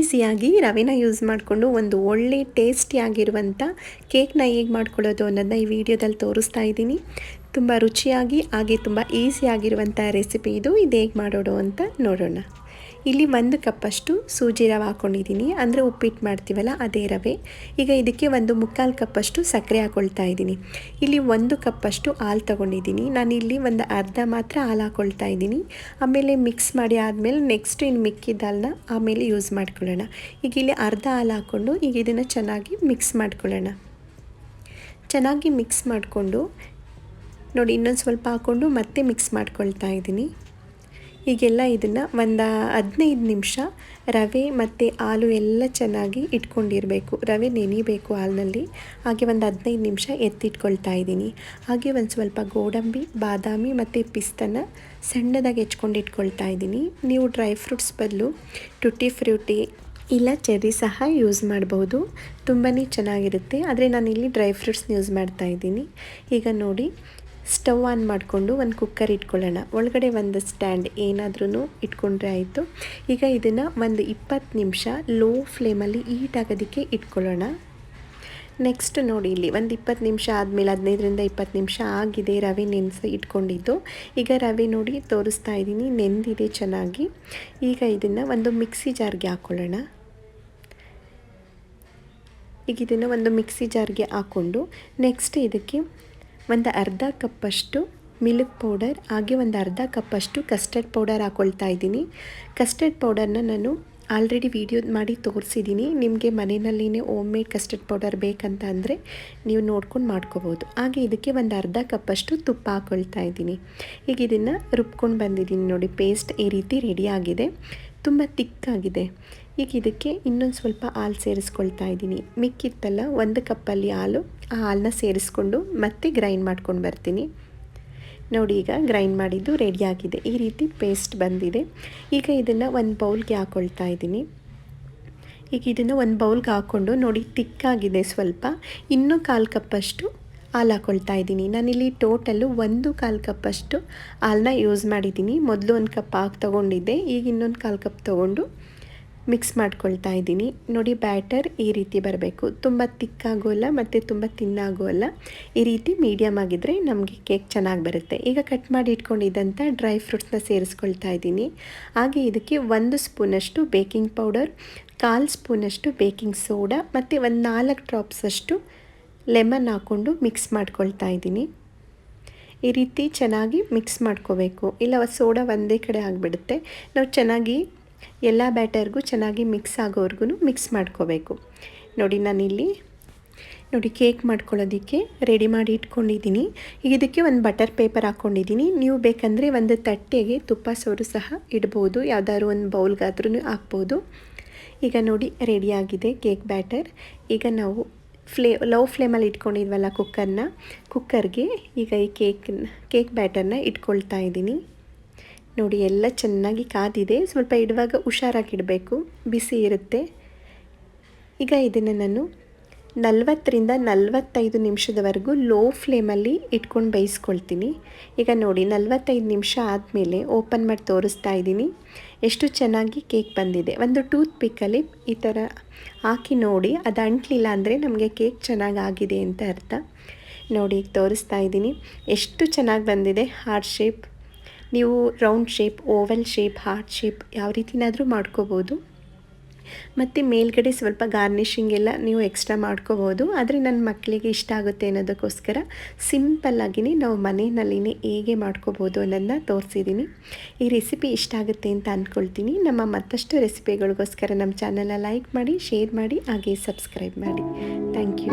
ಈಸಿಯಾಗಿ ರವೆನ ಯೂಸ್ ಮಾಡಿಕೊಂಡು ಒಂದು ಒಳ್ಳೆ ಟೇಸ್ಟಿಯಾಗಿರುವಂಥ ಕೇಕ್ನ ಹೇಗೆ ಮಾಡ್ಕೊಳ್ಳೋದು ಅನ್ನೋದನ್ನ ಈ ವಿಡಿಯೋದಲ್ಲಿ ತೋರಿಸ್ತಾ ಇದ್ದೀನಿ. ತುಂಬ ರುಚಿಯಾಗಿ ಹಾಗೆ ತುಂಬ ಈಸಿಯಾಗಿರುವಂಥ ರೆಸಿಪಿ ಇದು ಹೇಗೆ ಮಾಡೋದು ಅಂತ ನೋಡೋಣ. ಇಲ್ಲಿ 1 ಕಪ್ಪಷ್ಟು ಸೂಜಿ ರವೆ ಹಾಕ್ಕೊಂಡಿದ್ದೀನಿ, ಅಂದರೆ ಉಪ್ಪಿಟ್ಟು ಮಾಡ್ತೀವಲ್ಲ ಅದೇ ರವೆ. ಈಗ ಇದಕ್ಕೆ 1/4 ಕಪ್ಪಷ್ಟು ಸಕ್ಕರೆ ಹಾಕ್ಕೊಳ್ತಾ ಇದ್ದೀನಿ. ಇಲ್ಲಿ 1 ಕಪ್ಪಷ್ಟು ಹಾಲು ತೊಗೊಂಡಿದ್ದೀನಿ. ನಾನಿಲ್ಲಿ ಒಂದು ಅರ್ಧ ಮಾತ್ರ ಹಾಲು ಹಾಕ್ಕೊಳ್ತಾ ಇದ್ದೀನಿ. ಆಮೇಲೆ ಮಿಕ್ಸ್ ಮಾಡಿ ಆದಮೇಲೆ ನೆಕ್ಸ್ಟ್ ಇನ್ನು ಮಿಕ್ಕಿದ ಹಾಲನ್ನ ಆಮೇಲೆ ಯೂಸ್ ಮಾಡ್ಕೊಳ್ಳೋಣ. ಈಗ ಇಲ್ಲಿ ಅರ್ಧ ಹಾಲು ಹಾಕ್ಕೊಂಡು ಈಗ ಇದನ್ನು ಚೆನ್ನಾಗಿ ಮಿಕ್ಸ್ ಮಾಡ್ಕೊಳ್ಳೋಣ. ಚೆನ್ನಾಗಿ ಮಿಕ್ಸ್ ಮಾಡಿಕೊಂಡು ನೋಡಿ, ಇನ್ನೊಂದು ಸ್ವಲ್ಪ ಹಾಕ್ಕೊಂಡು ಮತ್ತೆ ಮಿಕ್ಸ್ ಮಾಡ್ಕೊಳ್ತಾ ಇದ್ದೀನಿ. ಈಗೆಲ್ಲ ಇದನ್ನು ಒಂದು 15 ನಿಮಿಷ ರವೆ ಮತ್ತು ಹಾಲು ಎಲ್ಲ ಚೆನ್ನಾಗಿ ಇಟ್ಕೊಂಡಿರಬೇಕು. ರವೆ ನೆನಿಬೇಕು ಹಾಲಿನಲ್ಲಿ. ಹಾಗೆ ಒಂದು 15 ನಿಮಿಷ ಎತ್ತಿಟ್ಕೊಳ್ತಾ ಇದ್ದೀನಿ. ಹಾಗೆ ಒಂದು ಸ್ವಲ್ಪ ಗೋಡಂಬಿ, ಬಾದಾಮಿ ಮತ್ತು ಪಿಸ್ತನ ಸಣ್ಣದಾಗಿ ಹೆಚ್ಕೊಂಡು ಇಟ್ಕೊಳ್ತಾ ಇದ್ದೀನಿ. ನೀವು ಡ್ರೈ ಫ್ರೂಟ್ಸ್ ಬದಲು ಟುಟ್ಟಿ ಫ್ರೂಟಿ ಇಲ್ಲ ಚೆರ್ರಿ ಸಹ ಯೂಸ್ ಮಾಡ್ಬೋದು, ತುಂಬಾ ಚೆನ್ನಾಗಿರುತ್ತೆ. ಆದರೆ ನಾನಿಲ್ಲಿ ಡ್ರೈ ಫ್ರೂಟ್ಸ್ನ ಯೂಸ್ ಮಾಡ್ತಾಯಿದ್ದೀನಿ. ಈಗ ನೋಡಿ, ಸ್ಟವ್ ಆನ್ ಮಾಡಿಕೊಂಡು ಒಂದು ಕುಕ್ಕರ್ ಇಟ್ಕೊಳ್ಳೋಣ. ಒಳಗಡೆ ಒಂದು ಸ್ಟ್ಯಾಂಡ್ ಏನಾದ್ರೂ ಇಟ್ಕೊಂಡ್ರೆ ಆಯಿತು. ಈಗ ಇದನ್ನು ಒಂದು 20 ನಿಮಿಷ ಲೋ ಫ್ಲೇಮಲ್ಲಿ ಹೀಟ್ ಆಗೋದಕ್ಕೆ ಇಟ್ಕೊಳ್ಳೋಣ. ನೆಕ್ಸ್ಟ್ ನೋಡಿ, ಇಲ್ಲಿ ಒಂದು 20 ನಿಮಿಷ ಆದಮೇಲೆ 15ರಿಂದ 20 ನಿಮಿಷ ಆಗಿದೆ ರವೆ ನೆನೆಸಿ ಇಟ್ಕೊಂಡಿದ್ದು. ಈಗ ರವೆ ನೋಡಿ ತೋರಿಸ್ತಾ ಇದ್ದೀನಿ, ನೆಂದಿದೆ ಚೆನ್ನಾಗಿ. ಈಗ ಇದನ್ನು ಒಂದು ಮಿಕ್ಸಿ ಜಾರ್ಗೆ ಹಾಕ್ಕೊಳ್ಳೋಣ. ಈಗ ಇದನ್ನು ಒಂದು ಮಿಕ್ಸಿ ಜಾರ್ಗೆ ಹಾಕ್ಕೊಂಡು ನೆಕ್ಸ್ಟ್ ಇದಕ್ಕೆ ಒಂದು ಅರ್ಧ ಕಪ್ಪಷ್ಟು ಮಿಲ್ಕ್ ಪೌಡರ್, ಹಾಗೆ ಒಂದು ಅರ್ಧ ಕಪ್ಪಷ್ಟು ಕಸ್ಟರ್ಡ್ ಪೌಡರ್ ಹಾಕ್ಕೊಳ್ತಾ ಇದ್ದೀನಿ. ಕಸ್ಟರ್ಡ್ ಪೌಡರ್ನ ನಾನು ಆಲ್ರೆಡಿ ವಿಡಿಯೋ ಮಾಡಿ ತೋರಿಸಿದ್ದೀನಿ. ನಿಮಗೆ ಮನೆಯಲ್ಲಿನೇ ಹೋಮ್ ಮೇಡ್ ಕಸ್ಟರ್ಡ್ ಪೌಡರ್ ಬೇಕಂತ ಅಂದರೆ ನೀವು ನೋಡ್ಕೊಂಡು ಮಾಡ್ಕೋಬೋದು. ಹಾಗೆ ಇದಕ್ಕೆ ಒಂದು ಅರ್ಧ ಕಪ್ಪಷ್ಟು ತುಪ್ಪ ಹಾಕ್ಕೊಳ್ತಾ ಇದ್ದೀನಿ. ಈಗ ಇದನ್ನು ರುಬ್ಕೊಂಡು ಬಂದಿದ್ದೀನಿ ನೋಡಿ, ಪೇಸ್ಟ್ ಈ ರೀತಿ ರೆಡಿಯಾಗಿದೆ, ತುಂಬ ತಿಕ್ಕಾಗಿದೆ. ಈಗ ಇದಕ್ಕೆ ಇನ್ನೊಂದು ಸ್ವಲ್ಪ ಹಾಲು ಸೇರಿಸ್ಕೊಳ್ತಾ ಇದ್ದೀನಿ. ಮಿಕ್ಕಿತ್ತಲ್ಲ 1 ಕಪ್ಪಲ್ಲಿ ಹಾಲು, ಆ ಹಾಲನ್ನ ಸೇರಿಸ್ಕೊಂಡು ಮತ್ತೆ ಗ್ರೈಂಡ್ ಮಾಡ್ಕೊಂಡು ಬರ್ತೀನಿ. ನೋಡಿ, ಈಗ ಗ್ರೈಂಡ್ ಮಾಡಿದ್ದು ರೆಡಿಯಾಗಿದೆ. ಈ ರೀತಿ ಪೇಸ್ಟ್ ಬಂದಿದೆ. ಈಗ ಇದನ್ನು ಒಂದು ಬೌಲ್ಗೆ ಹಾಕ್ಕೊಳ್ತಾ ಇದ್ದೀನಿ. ಈಗ ಇದನ್ನು ಒಂದು ಬೌಲ್ಗೆ ಹಾಕ್ಕೊಂಡು ನೋಡಿ, ತಿಕ್ಕಾಗಿದೆ ಸ್ವಲ್ಪ. ಇನ್ನೂ 1/4 ಕಪ್ಪಷ್ಟು ಹಾಲು ಹಾಕ್ಕೊಳ್ತಾ ಇದ್ದೀನಿ. ನಾನಿಲ್ಲಿ ಟೋಟಲ್ಲು 1/4 ಕಪ್ಪಷ್ಟು ಹಾಲನ್ನ ಯೂಸ್ ಮಾಡಿದ್ದೀನಿ. ಮೊದಲು 1 ಕಪ್ ಹಾಕಿ ತೊಗೊಂಡಿದ್ದೆ, ಈಗ ಇನ್ನೊಂದು 1/4 ಕಪ್ ತೊಗೊಂಡು ಮಿಕ್ಸ್ ಮಾಡ್ಕೊಳ್ತಾ ಇದ್ದೀನಿ. ನೋಡಿ, ಬ್ಯಾಟರ್ ಈ ರೀತಿ ಬರಬೇಕು. ತುಂಬ ತಿಕ್ಕಾಗೋಲ್ಲ ಮತ್ತು ತುಂಬ ತಿನ್ನಾಗೋಲ್ಲ. ಈ ರೀತಿ ಮೀಡಿಯಮ್ ಆಗಿದ್ದರೆ ನಮಗೆ ಕೇಕ್ ಚೆನ್ನಾಗಿ ಬರುತ್ತೆ. ಈಗ ಕಟ್ ಮಾಡಿ ಇಟ್ಕೊಂಡಿದ್ದಂಥ ಡ್ರೈ ಫ್ರೂಟ್ಸ್ನ ಸೇರಿಸ್ಕೊಳ್ತಾ ಇದ್ದೀನಿ. ಹಾಗೆ ಇದಕ್ಕೆ 1 ಸ್ಪೂನಷ್ಟು ಬೇಕಿಂಗ್ ಪೌಡರ್, 1/4 ಸ್ಪೂನಷ್ಟು ಬೇಕಿಂಗ್ ಸೋಡಾ ಮತ್ತು ಒಂದು 4 ಡ್ರಾಪ್ಸಷ್ಟು ಲೆಮನ್ ಹಾಕ್ಕೊಂಡು ಮಿಕ್ಸ್ ಮಾಡ್ಕೊಳ್ತಾ ಇದ್ದೀನಿ. ಈ ರೀತಿ ಚೆನ್ನಾಗಿ ಮಿಕ್ಸ್ ಮಾಡ್ಕೋಬೇಕು, ಇಲ್ಲ ಸೋಡಾ ಒಂದೇ ಕಡೆ ಆಗಿಬಿಡುತ್ತೆ. ನಾವು ಚೆನ್ನಾಗಿ ಎಲ್ಲ ಬ್ಯಾಟರ್ಗೂ ಚೆನ್ನಾಗಿ ಮಿಕ್ಸ್ ಆಗೋವರೆಗೂ ಮಿಕ್ಸ್ ಮಾಡ್ಕೋಬೇಕು. ನೋಡಿ, ನಾನಿಲ್ಲಿ ನೋಡಿ ಕೇಕ್ ಮಾಡ್ಕೊಳ್ಳೋದಕ್ಕೆ ರೆಡಿ ಮಾಡಿ ಇಟ್ಕೊಂಡಿದ್ದೀನಿ. ಈಗ ಇದಕ್ಕೆ ಒಂದು ಬಟರ್ ಪೇಪರ್ ಹಾಕ್ಕೊಂಡಿದ್ದೀನಿ. ನೀವು ಬೇಕಂದರೆ ಒಂದು ತಟ್ಟೆಗೆ ತುಪ್ಪ ಸೋರು ಸಹ ಇಡ್ಬೋದು, ಯಾವುದಾದ್ರು ಒಂದು ಬೌಲ್ಗಾದ್ರೂ ಹಾಕ್ಬೋದು. ಈಗ ನೋಡಿ, ರೆಡಿಯಾಗಿದೆ ಕೇಕ್ ಬ್ಯಾಟರ್. ಈಗ ನಾವು ಲೋ ಫ್ಲೇಮಲ್ಲಿ ಇಟ್ಕೊಂಡಿದ್ವಲ್ಲ ಕುಕ್ಕರ್ಗೆ ಈಗ ಈ ಕೇಕ್ ಬ್ಯಾಟರ್ನ ಇಟ್ಕೊಳ್ತಾ ಇದ್ದೀನಿ. ನೋಡಿ, ಎಲ್ಲ ಚೆನ್ನಾಗಿ ಕಾದಿದೆ. ಸ್ವಲ್ಪ ಇಡುವಾಗ ಹುಷಾರಾಗಿಡಬೇಕು, ಬಿಸಿ ಇರುತ್ತೆ. ಈಗ ಇದನ್ನು ನಾನು 40ರಿಂದ 45 ನಿಮಿಷದವರೆಗೂ ಲೋ ಫ್ಲೇಮಲ್ಲಿ ಇಟ್ಕೊಂಡು ಬೇಯಿಸ್ಕೊಳ್ತೀನಿ. ಈಗ ನೋಡಿ, 45 ನಿಮಿಷ ಆದಮೇಲೆ ಓಪನ್ ಮಾಡಿ ತೋರಿಸ್ತಾ ಇದ್ದೀನಿ ಎಷ್ಟು ಚೆನ್ನಾಗಿ ಕೇಕ್ ಬಂದಿದೆ. ಒಂದು ಟೂತ್ ಪಿಕ್ಕಲ್ಲಿ ಈ ಥರ ಹಾಕಿ ನೋಡಿ, ಅದು ಅಂಟಲಿಲ್ಲ ಅಂದರೆ ನಮಗೆ ಕೇಕ್ ಚೆನ್ನಾಗಿ ಆಗಿದೆ ಅಂತ ಅರ್ಥ. ನೋಡಿ, ಈಗ ತೋರಿಸ್ತಾ ಇದ್ದೀನಿ ಎಷ್ಟು ಚೆನ್ನಾಗಿ ಬಂದಿದೆ. ಹಾರ್ಟ್ ಶೇಪ್, ನೀವು round shape, Oval shape, heart shape ಯಾವ ರೀತಿನಾದರೂ ಮಾಡ್ಕೋಬೋದು. ಮತ್ತು ಮೇಲ್ಗಡೆ ಸ್ವಲ್ಪ ಗಾರ್ನಿಷಿಂಗ್ ಎಲ್ಲ ನೀವು ಎಕ್ಸ್ಟ್ರಾ ಮಾಡ್ಕೋಬೋದು. ಆದರೆ ನನ್ನ ಮಕ್ಕಳಿಗೆ ಇಷ್ಟ ಆಗುತ್ತೆ ಅನ್ನೋದಕ್ಕೋಸ್ಕರ ಸಿಂಪಲ್ಲಾಗಿಯೇ ನಾವು ಮನೆಯಲ್ಲಿನೇ ಹೇಗೆ ಮಾಡ್ಕೋಬೋದು ಅನ್ನೋದನ್ನ ತೋರಿಸಿದ್ದೀನಿ. ಈ ರೆಸಿಪಿ ಇಷ್ಟ ಆಗುತ್ತೆ ಅಂತ ಅಂದ್ಕೊಳ್ತೀನಿ. ನಮ್ಮ ಮತ್ತಷ್ಟು ರೆಸಿಪಿಗಳಿಗೋಸ್ಕರ ನಮ್ಮ ಚಾನಲ್ನ ಲೈಕ್ ಮಾಡಿ, ಶೇರ್ ಮಾಡಿ, ಹಾಗೆ ಸಬ್ಸ್ಕ್ರೈಬ್ ಮಾಡಿ. Thank you.